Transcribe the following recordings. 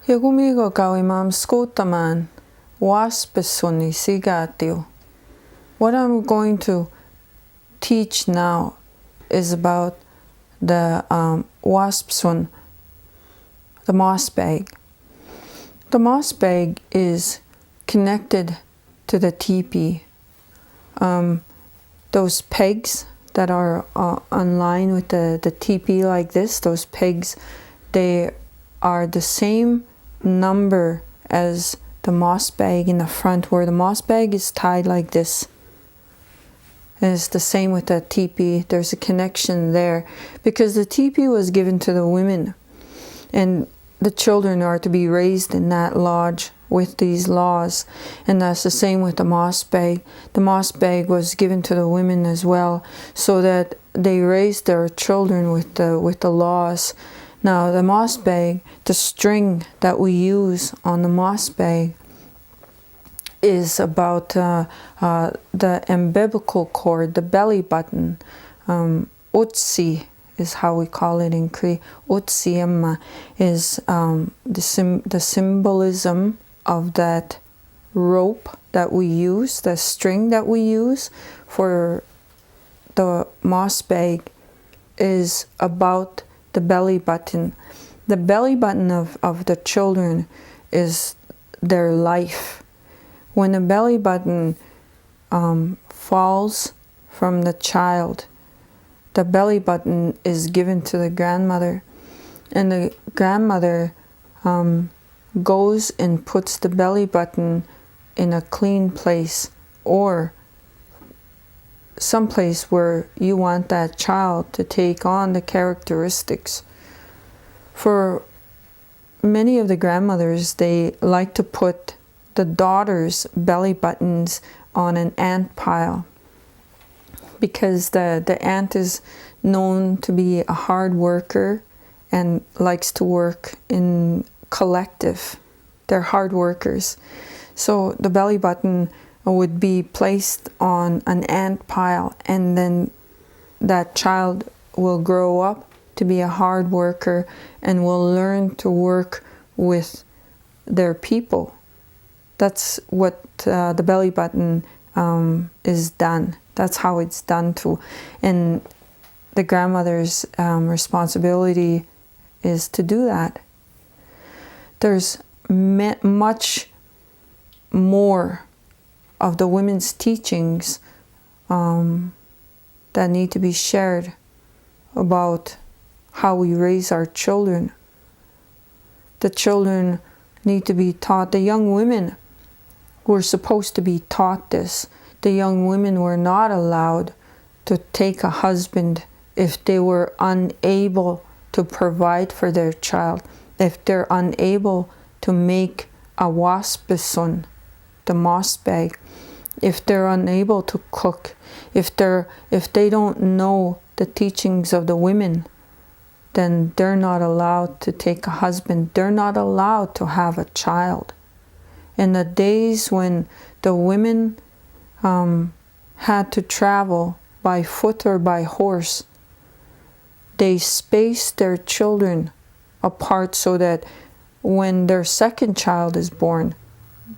Ja kumigo kauimam skutaman waspesuni sigatiu. What I'm going to teach now is about the waspsun, the mossbag. The mossbag is connected to the teepee. Those pegs that are on line with the teepee like this, those pegs, they are the same number as the mossbag in the front, where the mossbag is tied like this. And it's the same with the teepee. There's a connection there because the teepee was given to the women, and the children are to be raised in that lodge with these laws. And that's the same with the mossbag. The mossbag was given to the women as well, so that they raised their children with the laws. Now the mossbag, the string that we use on the mossbag is about the umbilical cord, the belly button. Utsi is how we call it in Cree. Utsiema is the symbolism of that rope that we use, the string that we use for the mossbag is about the belly button. The belly button of the children is their life. When the belly button falls from the child, the belly button is given to the grandmother, and the grandmother goes and puts the belly button in a clean place, or someplace where you want that child to take on the characteristics. For many of the grandmothers, they like to put the daughter's belly buttons on an ant pile, because the ant is known to be a hard worker and likes to work in collective. They're hard workers. So the belly button would be placed on an ant pile, and then that child will grow up to be a hard worker and will learn to work with their people. That's what the belly button is done. That's how it's done too. And the grandmother's responsibility is to do that. There's much more of the women's teachings that need to be shared about how we raise our children. The children need to be taught. The young women were supposed to be taught this. The young women were not allowed to take a husband if they were unable to provide for their child, if they're unable to make a waspesun, the mossbag, if they're unable to cook, if they don't know the teachings of the women, then they're not allowed to take a husband. They're not allowed to have a child. In the days when the women had to travel by foot or by horse, they spaced their children apart so that when their second child is born,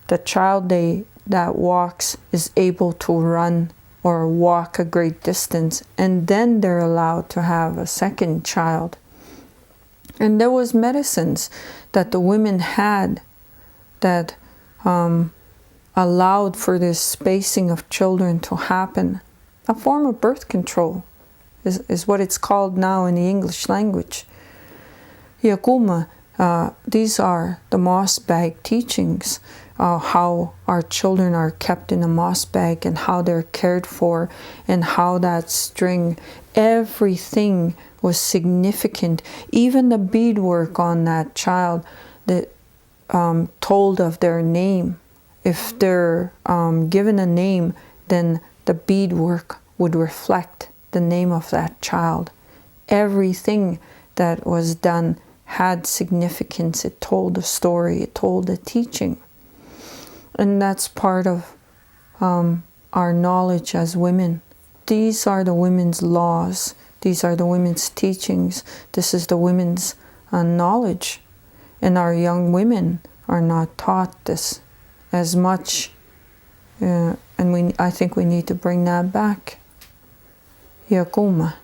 the child that walks is able to run or walk a great distance, and then they're allowed to have a second child. And there was medicines that the women had that allowed for this spacing of children to happen. A form of birth control is what it's called now in the English language. Yakuma, these are the mossbag teachings, how our children are kept in a mossbag and how they're cared for, and how that string, everything was significant. Even the beadwork on that child that told of their name. If they're given a name, then the beadwork would reflect the name of that child. Everything that was done had significance. It told a story. It told a teaching. And that's part of our knowledge as women. These are the women's laws. These are the women's teachings. This is the women's knowledge. and our young women are not taught this as much, and I think we need to bring that back. Yakuma.